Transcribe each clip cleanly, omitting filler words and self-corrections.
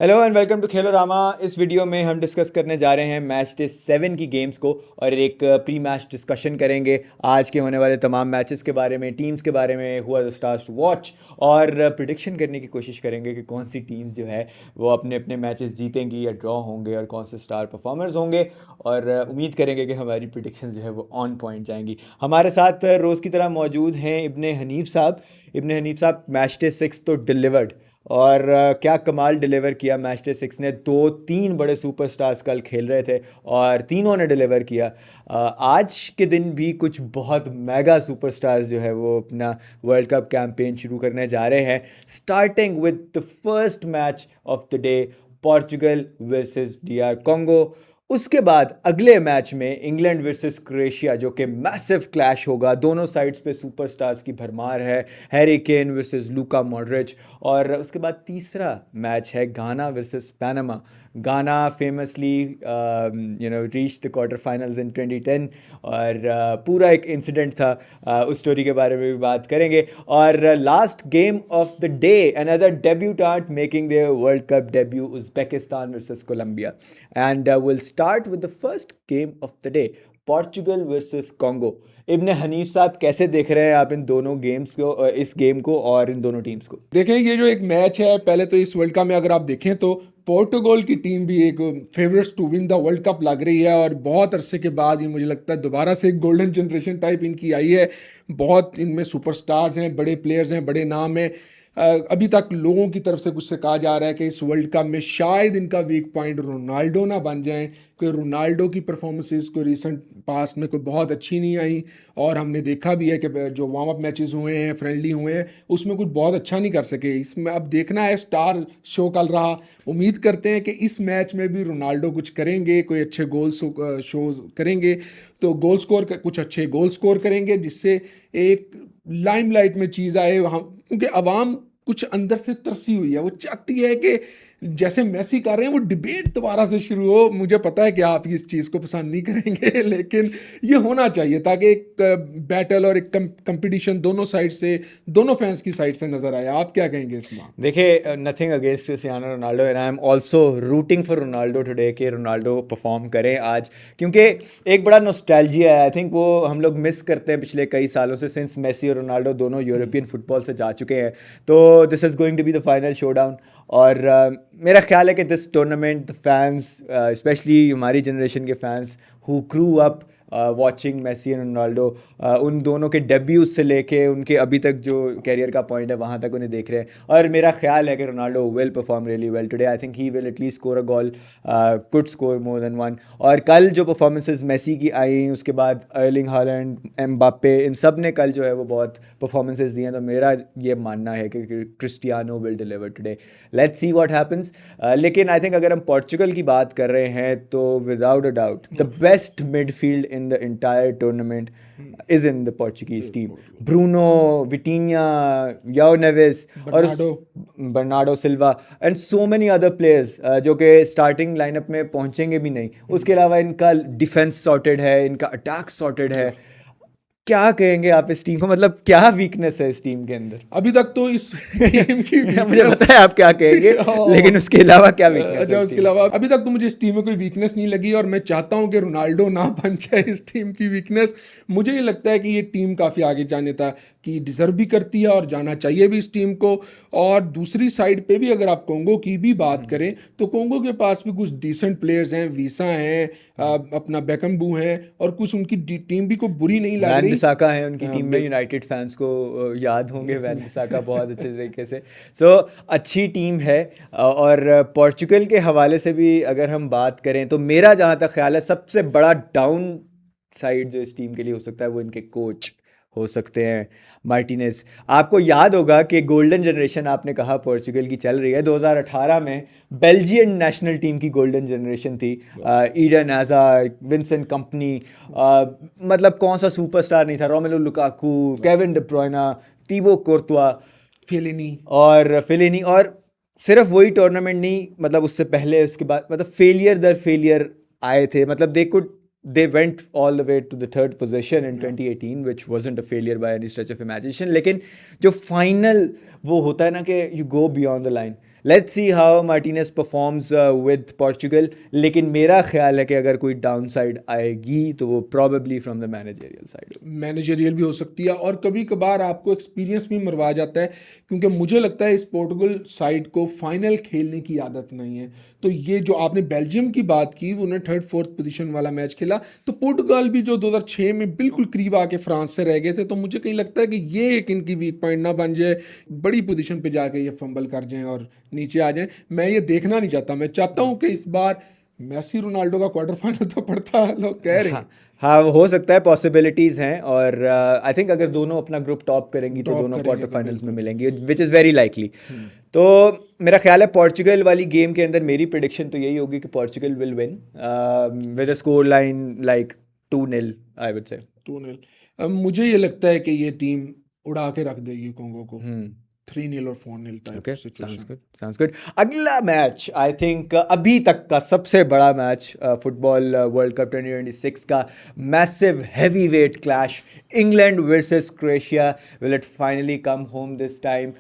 Hello and welcome to Khelorama. इस video में हम डिस्कस करने जा रहे हैं मैच डे 7 की गेम्स को और एक प्री मैच डिस्कशन करेंगे आज के होने वाले तमाम मैचेस के बारे में, टीम्स के बारे में, who are the stars to watch, और प्रिडिक्शन करने की कोशिश करेंगे कि कौन सी टीम्स जो है वो अपने अपने मैचेस जीतेंगी या ड्रॉ होंगे और कौन से स्टार परफॉर्मर्स होंगे। और उम्मीद करेंगे कि हमारी प्रिडिक्शंस जो है वो ऑन पॉइंट जाएंगी। हमारे साथ रोज़ की तरह मौजूद हैं इब्ने हनीफ साहब। इब्ने हनीफ साहब, मैच डे 6 तो डिलीवर्ड, और क्या कमाल डिलीवर किया मैच डे 6 ने। दो तीन बड़े सुपरस्टार्स कल खेल रहे थे और तीनों ने डिलीवर किया। आज के दिन भी कुछ बहुत मेगा सुपरस्टार्स जो है वो अपना वर्ल्ड कप कैंपेन शुरू करने जा रहे हैं, starting with the first match of the day, Portugal versus DR Congo. उसके बाद अगले मैच में इंग्लैंड वर्सेस क्रोएशिया, जो कि मैसिव क्लैश होगा। दोनों साइड्स पे सुपरस्टार्स की भरमार है, Harry Kane versus Luka Modric. और उसके बाद तीसरा मैच है गाना वर्सेस पनामा। गाना famously reach the quarter finals in 2010, और पूरा एक इंसिडेंट था। उस स्टोरी के बारे में भी बात करेंगे। और last game of the day, another debutante making their world cup debut, Uzbekistan versus Colombia. And will start with the first game of the day, Portugal versus Congo. Ibne Hanif sahab, कैसे देख रहे हैं आप इन दोनों गेम्स को, इस गेम को और इन दोनों टीम्स को? देखें, ये जो एक मैच है, पहले तो इस वर्ल्ड कप में अगर आप देखें तो पोर्टुगल की टीम भी एक favourites to win the world cup लग रही है। और बहुत अरसे के बाद ये मुझे लगता है दोबारा से एक गोल्डन जनरेशन टाइप इनकी आई है। बहुत इनमें सुपरस्टार्स हैं, बड़े प्लेयर्स हैं, बड़े नाम हैं। अभी तक लोगों की तरफ से कुछ से कहा जा रहा है कि इस वर्ल्ड कप में शायद इनका वीक पॉइंट रोनाल्डो ना बन जाए, क्योंकि रोनाल्डो की परफॉर्मेंसेस को रिसेंट पास्ट में कोई बहुत अच्छी नहीं आई। और हमने देखा भी है कि जो वार्म अप मैचेस हुए हैं, फ्रेंडली हुए हैं, उसमें कुछ बहुत अच्छा नहीं कर सके। इसमें अब देखना है, स्टार शो कल रहा। उम्मीद करते हैं कि इस मैच में भी रोनाल्डो कुछ करेंगे, कोई अच्छे गोल शो करेंगे, तो गोल स्कोर कुछ अच्छे गोल स्कोर करेंगे, जिससे एक लाइमलाइट में चीज़ आए वहाँ, क्योंकि अवाम कुछ अंदर से तरसी हुई है। वो चाहती है कि जैसे मैसी कर रहे हैं वो डिबेट दोबारा से शुरू हो। मुझे पता है कि आप इस चीज़ को पसंद नहीं करेंगे, लेकिन ये होना चाहिए ताकि एक बैटल और एक कंपटीशन दोनों साइड से, दोनों फैंस की साइड से नजर आए। आप क्या कहेंगे इसमें? देखिए, nothing against Cristiano Ronaldo, and I am also rooting for Ronaldo today कि रोनाल्डो परफॉर्म करें आज, क्योंकि एक बड़ा नॉस्टैल्जिया है। आई थिंक वो हम लोग मिस करते हैं पिछले कई सालों से, सिंस मेसी और रोनाल्डो दोनों यूरोपियन फुटबॉल से जा चुके हैं। तो this is going to be the final showdown. और मेरा ख्याल है कि this tournament, the fans, specially हमारी जनरेशन के fans who grew up watching Messi and Ronaldo, उन दोनों के डेब्यूज से लेके उनके अभी तक जो कैरियर का पॉइंट है वहाँ तक उन्हें देख रहे हैं। और मेरा ख्याल है कि Ronaldo will perform really well today. I think he will at least score a goal, could score more than one. और कल जो परफॉर्मेंसेज मेसी की आई, उसके बाद अर्लिंग हालैंड, एम्बाप्पे, इन सब ने कल जो है वो बहुत परफॉर्मेंसेज दी हैं। तो मेरा ये मानना है कि Cristiano will deliver today. Let's see what happens. लेकिन आई थिंक अगर हम पोर्चुगल की बात कर रहे हैं तो without a doubt the best midfield in the entire tournament is in the Portuguese team. Bruno, Vitinha, João Neves, और Bernardo Silva and so many other players जो कि स्टार्टिंग लाइनअप में पहुंचेंगे भी नहीं। उसके अलावा इनका डिफेंस सॉर्टेड है, इनका अटैक सॉर्टेड है। क्या कहेंगे आप इस टीम को? मतलब क्या वीकनेस है इस टीम के अंदर? अभी तक तो इस टीम की मुझे पता है आप क्या कहेंगे, लेकिन उसके अलावा क्या वीकनेस अच्छा, है उसके अलावा अभी तक तो मुझे इस टीम में कोई वीकनेस नहीं लगी, और मैं चाहता हूं कि रोनाल्डो ना बन जाए इस टीम की वीकनेस। मुझे ये लगता है कि ये टीम काफ़ी आगे जाने तक की डिजर्व भी करती है और जाना चाहिए भी इस टीम को। और दूसरी साइड पे भी अगर आप कोंगो की भी बात करें तो कोंगो के पास भी कुछ डिसेंट प्लेयर्स हैं, वीसा हैं, अपना बेकम्बू हैं, और कुछ उनकी टीम भी कोई बुरी नहीं लग रही। बिसाका है उनकी टीम में, यूनाइटेड फैंस को याद होंगे वैन बिसाका बहुत अच्छे तरीके से। सो अच्छी टीम है। और पोर्चुगल के हवाले से भी अगर हम बात करें तो मेरा जहाँ तक ख्याल है सबसे बड़ा डाउन साइड जो इस टीम के लिए हो सकता है वो इनके कोच हो सकते हैं, मार्टिनेज। आपको याद होगा कि गोल्डन जनरेशन आपने कहा पोर्चुगल की चल रही है। 2018 में बेल्जियन नेशनल टीम की गोल्डन जनरेशन थी। ईडन हैज़ार्ड, विंसेंट कंपनी, मतलब कौन सा सुपरस्टार नहीं था, Romelu Lukaku, Kevin De Bruyne, Thibaut Courtois, Fellaini. और सिर्फ वही टूर्नामेंट नहीं, मतलब उससे पहले, उसके बाद, मतलब फेलियर दर फेलियर आए थे। मतलब they went all the way to the third position in 2018, which wasn't a failure by any stretch of imagination. लेकिन जो फाइनल वो होता है ना कि you go beyond the line, let's see how Martinez performs with Portugal, लेकिन मेरा ख्याल है कि अगर कोई डाउन साइड आएगी तो वो probably from the managerial side. Managerial भी हो सकती है और कभी कभार आपको एक्सपीरियंस भी मरवा जाता है, क्योंकि मुझे लगता है इस पोर्टुगल साइड को फाइनल खेलने की आदत नहीं है। तो ये जो आपने बेल्जियम की बात की, उन्होंने थर्ड फोर्थ पोजीशन वाला मैच खेला, तो पोर्टुगल भी जो 2006 में बिल्कुल करीब आके फ्रांस से रह गए थे, तो मुझे कहीं लगता है कि ये एक इनकी वीक पॉइंट ना बन जाए, बड़ी पोजीशन पे जाके ये फंबल कर जाएं और नीचे आ जाएं। मैं ये देखना नहीं चाहता, मैं चाहता हूँ कि इस बार मेसी रोनाल्डो का क्वार्टर फाइनल तो पड़ता है, लोग कह रहे हैं। हाँ, हो सकता है, पॉसिबिलिटीज़ हैं, और आई थिंक अगर दोनों अपना ग्रुप टॉप करेंगी तो दोनों क्वार्टर फाइनल्स में मिलेंगी, विच इज़ वेरी लाइकली। तो मेरा ख्याल है पोर्चुगल वाली गेम के अंदर मेरी प्रिडिक्शन तो यही होगी कि Portugal will win with a score line like 2-0 I would say. 2-0 मुझे ये लगता है कि ये टीम उड़ा के रख देगी कोंगो को, 3-0 और 4-0 टाइप सिचुएशन। Sounds good. अगला मैच आई थिंक अभी तक का सबसे बड़ा मैच फुटबॉल वर्ल्ड कप 2026 का massive heavy weight clash, England versus Croatia. Will it finally come home this time,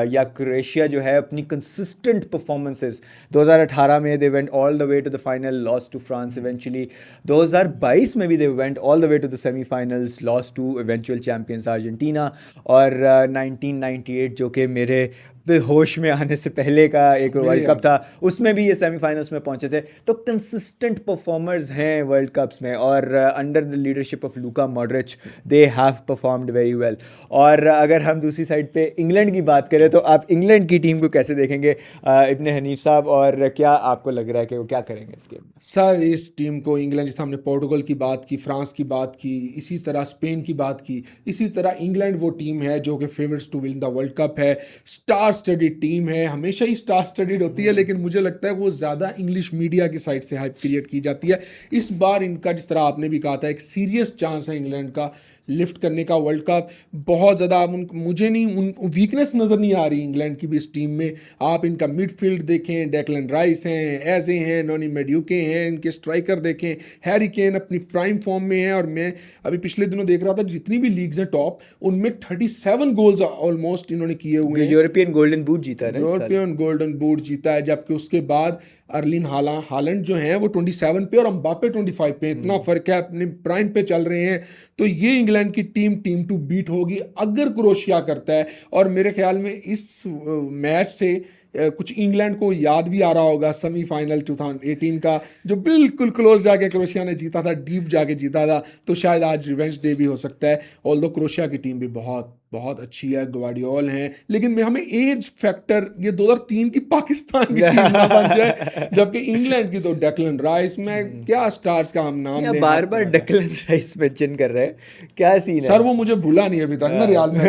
या क्रोएशिया जो है अपनी कंसिस्टेंट परफॉर्मेंसेस 2018 में they went all the way to the final, loss to France eventually. 2022 में भी they went all the way to the semifinals, loss to eventual champions Argentina. और 1998 जो कि मेरे बेहोश में आने से पहले का एक वर्ल्ड कप था, उसमें भी ये सेमीफाइनल्स में पहुंचे थे। तो कंसिस्टेंट परफॉर्मर्स हैं वर्ल्ड कप्स में, और under the leadership of Luka Modric they have performed very well. और अगर हम दूसरी साइड पे इंग्लैंड की बात करें तो आप इंग्लैंड की टीम को कैसे देखेंगे इब्ने हनीफ साहब, और क्या आपको लग रहा है कि वो क्या करेंगे इस गेम में? सर, इस टीम को इंग्लैंड, जैसे हमने पोर्टुगल की बात की, फ्रांस की बात की, इसी तरह स्पेन की बात की, इसी तरह इंग्लैंड वो टीम है जो कि favourites to win the world cup है, स्टार स्टडीड टीम है, हमेशा ही स्टार स्टडीड होती है, लेकिन मुझे लगता है वो ज़्यादा इंग्लिश मीडिया की साइड से हाइप क्रिएट की जाती है। इस बार इनका, जिस तरह आपने भी कहा था, एक सीरियस चांस है इंग्लैंड का लिफ्ट करने का वर्ल्ड कप। बहुत ज़्यादा मुझे नहीं, उन वीकनेस नज़र नहीं आ रही इंग्लैंड की भी इस टीम में। आप इनका मिडफील्ड देखें, डेक्लन राइस हैं, एजे हैं, नोनी मेड्यूके हैं, इनके स्ट्राइकर देखें, हैरी केन अपनी प्राइम फॉर्म में है। और मैं अभी पिछले दिनों देख रहा था, जितनी भी लीग्स हैं टॉप, उनमें 37 गोल्स ऑलमोस्ट इन्होंने किए हुए हैं। यूरोपियन गोल्डन बूट जीता है, यूरोपियन गोल्डन बूट जीता है, जबकि उसके बाद अर्लिन हालैंड जो हैं वो 27 पे और एम्बापे 25 पे, इतना फ़र्क है, अपने प्राइम पे चल रहे हैं। तो ये इंग्लैंड की टीम टू बीट होगी अगर क्रोएशिया करता है। और मेरे ख्याल में इस मैच से कुछ इंग्लैंड को याद भी आ रहा होगा सेमीफाइनल 2018 का, जो बिल्कुल क्लोज जाके क्रोएशिया ने जीता था, डीप जाके जीता था। तो शायद आज रिवेंज डे भी हो सकता है। ऑल्दो क्रोएशिया की टीम भी बहुत बहुत अच्छी है, ग्वार्डियोल हैं, लेकिन हमें एज फैक्टर, ये 2003 की पाकिस्तान की टीम ना बन जाए, जबकि इंग्लैंड की तो डेक्लन राइस में क्या स्टार्स का हम नाम ले, बार बार डेक्लन राइस मेंशन कर रहे हैं, क्या सीन है सर? वो मुझे भूला नहीं अभी तक ना रियाल में।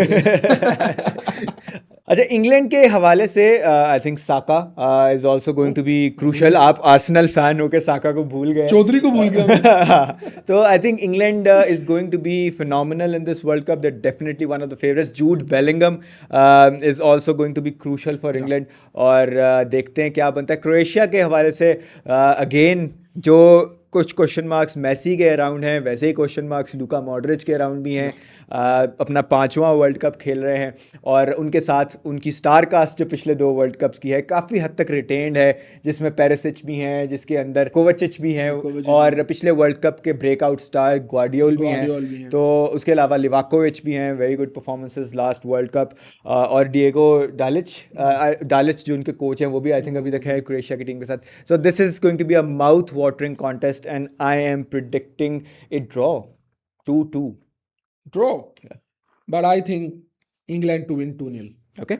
अच्छा, इंग्लैंड के हवाले से I think Saka is also going to be crucial. आप आर्सेनल फैन होकर साका को भूल गए, चौधरी को भूल गया। तो I think England is going to be phenomenal in this world cup, that definitely one of the favourites. Jude Bellingham is also going to be crucial for England. और देखते हैं क्या बनता है। क्रोएशिया के हवाले से अगेन जो कुछ क्वेश्चन मार्क्स मेसी के अराउंड हैं, वैसे ही क्वेश्चन मार्क्स लूका मॉड्रिच के अराउंड भी हैं। अपना 5वां वर्ल्ड कप खेल रहे हैं, और उनके साथ उनकी स्टार कास्ट जो पिछले 2 वर्ल्ड कप्स की है काफ़ी हद तक रिटेन्ड है, जिसमें पेरिसिच भी हैं, जिसके अंदर कोवाचिच भी हैं, और पिछले वर्ल्ड कप के ब्रेकआउट स्टार ग्वार्डियोल भी हैं। तो उसके अलावा लिवाकोविच भी हैं, very good performances last world cup. और डिएगो डालिच जो उनके कोच हैं, वो भी आई थिंक अभी तक है क्रोएशिया की टीम के साथ। So this is going to be a mouth watering contest, and I am predicting a draw, 2-2 draw, but I think England to win 2-0. okay.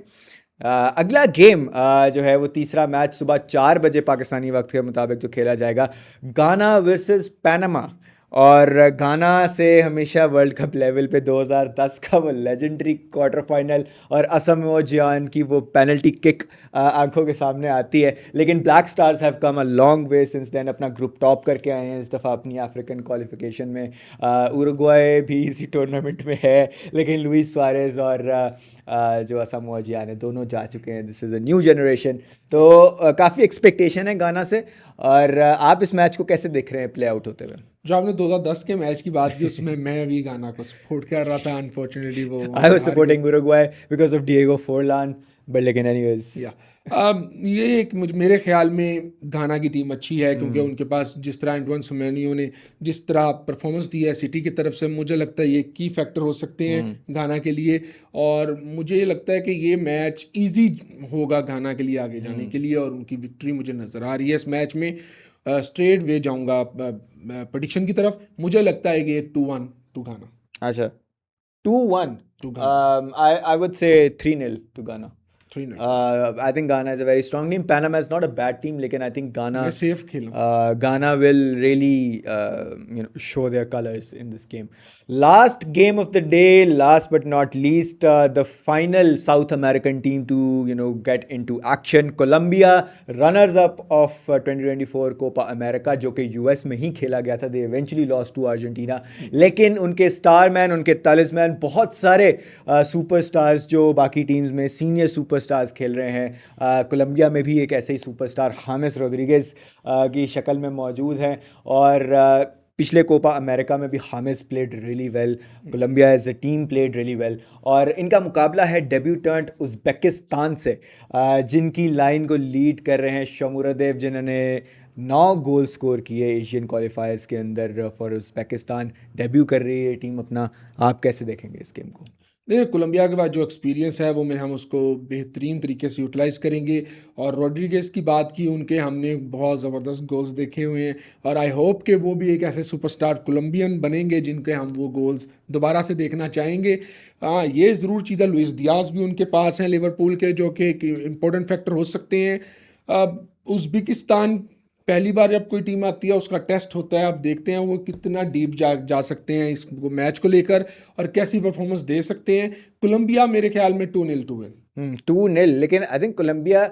अगला गेम जो है वो तीसरा मैच सुबह 4 बजे पाकिस्तानी वक्त के मुताबिक जो खेला जाएगा, गाना वर्सेस पनामा। और गाना से हमेशा वर्ल्ड कप लेवल पे 2010 का वो लेजेंडरी क्वार्टर फाइनल और असमो जियान की वो पेनल्टी किक आंखों के सामने आती है। लेकिन black stars have come a long way since then, अपना ग्रुप टॉप करके आए हैं इस दफ़ा अपनी अफ्रीकन क्वालिफिकेशन में। उरुग्वे भी इसी टूर्नामेंट में है, लेकिन लुइस सुआरेज और जो असमो जियान है दोनों जा चुके हैं। This is a new generation. तो काफ़ी एक्सपेक्टेशन है गाना से। और आप इस मैच को कैसे देख रहे हैं प्ले आउट होते हुए? जो आपने 2010 के मैच की बात की, उसमें मैं भी गाना को सपोर्ट कर रहा था। अनफॉर्चुनेटली वो I was supporting Uruguay because of Diego Forlan, but लेकिन एनीवेज या ये एक मेरे ख्याल में घाना की टीम अच्छी है, क्योंकि उनके पास जिस तरह एंटोइन सेमेन्यो ने जिस तरह परफॉर्मेंस दी है सिटी की तरफ से, मुझे लगता है ये की फैक्टर हो सकते हैं घाना के लिए। और मुझे लगता है कि ये मैच इजी होगा घाना के लिए आगे जाने के लिए, और उनकी विक्ट्री मुझे नज़र आ रही है इस मैच में। स्ट्रेट वे जाऊंगा प्रेडिक्शन की तरफ, मुझे लगता है कि ये 2-1 टू घाना। अच्छा, 2-1. To Ghana I would say 3-0 to Ghana. 3-0। I think Ghana is a very strong team. Panama is not a bad team, लेकिन I think मैं सेफ खेलूँ। Ghana will really show their colors in this game. Last game of the day, last but not least, the final South American team to get into action. Colombia, runners up of 2024 Copa America, जो कि US में ही खेला गया था. They eventually lost to Argentina. लेकिन उनके star man, उनके तालिस्मैन, बहुत सारे सुपरस्टार्स जो बाकी टीम्स में सीनियर सुपरस्टार्स खेल रहे हैं. कोलंबिया में भी एक ऐसे ही सुपरस्टार हामेस रोड्रिगेज की शक्ल में मौजूद हैं. और पिछले कोपा अमेरिका में भी James played really well. Colombia as a team played really well. और इनका मुकाबला है डेब्यूटेंट उज़्बेकिस्तान से, जिनकी लाइन को लीड कर रहे हैं शमुरादेव, जिन्होंने 9 गोल स्कोर किए एशियन क्वालिफायर्स के अंदर फॉर उज़्बेकिस्तान. डेब्यू कर रही है टीम अपना. आप कैसे देखेंगे इस गेम को? देखिए, कोलंबिया के बाद जो एक्सपीरियंस है वो हम उसको बेहतरीन तरीके से यूटिलाइज़ करेंगे। और रॉड्रिगेज की बात की, उनके हमने बहुत ज़बरदस्त गोल्स देखे हुए हैं, और आई होप कि वो भी एक ऐसे सुपरस्टार कोलंबियन बनेंगे जिनके हम वो गोल्स दोबारा से देखना चाहेंगे। हाँ, ये ज़रूर चीज़ है, लुइस डियाज भी उनके पास हैं लिवरपूल के, जो कि एक इम्पोर्टेंट फैक्टर हो सकते हैं। उज़्बेकिस्तान पहली बार जब कोई टीम आती है उसका टेस्ट होता है, आप देखते हैं वो कितना डीप जा सकते हैं इस मैच को लेकर, और कैसी परफॉर्मेंस दे सकते हैं। कोलंबिया मेरे ख्याल में 2-0 टू विन। 2-0, लेकिन आई थिंक कोलंबिया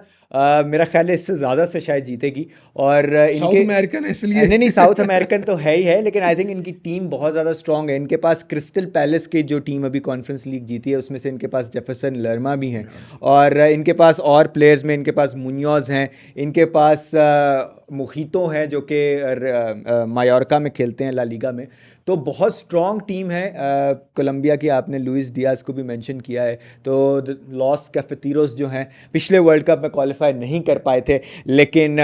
मेरा ख्याल है इससे ज़्यादा से शायद जीतेगी. और साउथ इनके अमेरिकन है इसलिए। नहीं, साउथ अमेरिकन तो है ही है, लेकिन आई थिंक इनकी टीम बहुत ज़्यादा स्ट्रांग है. इनके पास क्रिस्टल पैलेस की जो टीम अभी कॉन्फ्रेंस लीग जीती है उसमें से इनके पास जेफरसन लर्मा भी हैं. और इनके पास और प्लेयर्स में इनके पास मुनियोज़ हैं, इनके पास मुखीतो हैं जो कि मायोर्का में खेलते हैं ला लीगा में. तो बहुत स्ट्रॉन्ग टीम है कोलंबिया की. आपने लुइस डियाज को भी मेंशन किया है. तो लॉस कैफेटीरोस जो हैं पिछले वर्ल्ड कप में क्वालिफाई नहीं कर पाए थे, लेकिन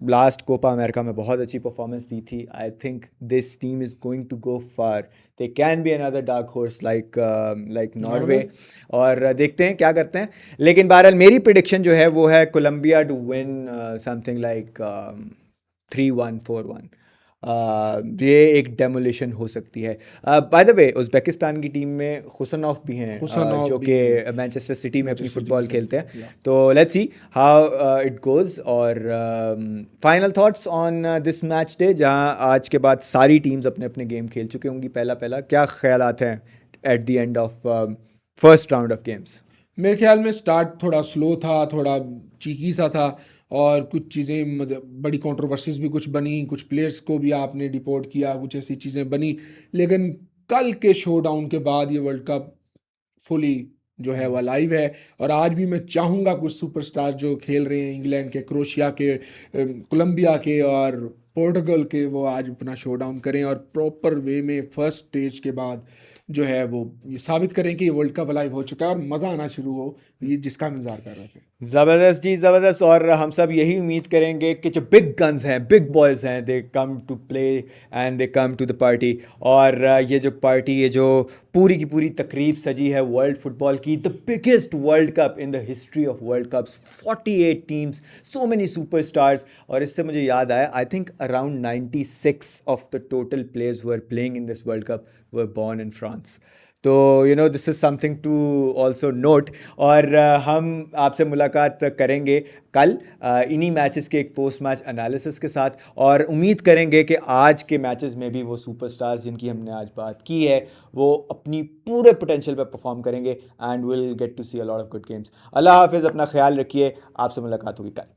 लास्ट कोपा अमेरिका में बहुत अच्छी परफॉर्मेंस दी थी. I think this team is going to go far. They can be another dark horse like Norway. और देखते हैं क्या करते हैं. लेकिन बहरहाल मेरी प्रिडिक्शन जो है वो है Colombia to win something like 3-1, 4-1. ये एक डेमोलिशन हो सकती है. बाय द वे, उज़्बेकिस्तान की टीम में हुसैनोव भी हैं, हुसैनोव जो भी कि मैनचेस्टर सिटी में अपनी मैनचेस्टर फुटबॉल सिटी में खेलते हैं. खेलते हैं। तो let's see how it goes. और final thoughts on this match day, जहां आज के बाद सारी टीम्स अपने अपने गेम खेल चुके होंगी. पहला क्या ख्यालात हैं at the end of first round of games? मेरे ख्याल में स्टार्ट थोड़ा स्लो था, थोड़ा चीकी सा था, और कुछ चीज़ें बड़ी कंट्रोवर्सीज भी कुछ बनी, कुछ प्लेयर्स को भी आपने डिपोर्ट किया, कुछ ऐसी चीज़ें बनी। लेकिन कल के शो डाउन के बाद ये वर्ल्ड कप फुली जो है वह लाइव है। और आज भी मैं चाहूँगा कुछ सुपरस्टार जो खेल रहे हैं इंग्लैंड के, क्रोशिया के, कोलंबिया के और पोर्टुगल के, वो आज अपना शो डाउन करें और प्रॉपर वे में फर्स्ट स्टेज के बाद जो है वो ये साबित करें कि ये वर्ल्ड कप लाइव हो चुका है और मज़ा आना शुरू हो, ये जिसका हम इंतजार कर रहे थे। ज़बरदस्त जी, ज़बरदस्त. और हम सब यही उम्मीद करेंगे कि जो बिग गन्स हैं, बिग बॉयज़ हैं, they come to play and they come to the party. और ये जो पार्टी, ये जो पूरी की पूरी तकरीब सजी है वर्ल्ड फुटबॉल की, the biggest world cup in the history of world cups, 48 teams, so many superstars. और इससे मुझे याद आया, I think around 96 of the total players who are playing in this world cup were born in France. तो this is something to also note. और हम आपसे मुलाकात करेंगे कल इन्हीं मैचेस के एक पोस्ट मैच एनालिसिस के साथ, और उम्मीद करेंगे कि आज के मैचेस में भी वो सुपरस्टार्स जिनकी हमने आज बात की है वो अपनी पूरे पोटेंशियल पे परफॉर्म करेंगे, and will get to see a lot of good games. अल्लाह हाफिज़, अपना ख्याल रखिए. आपसे मुलाकात होगी कल.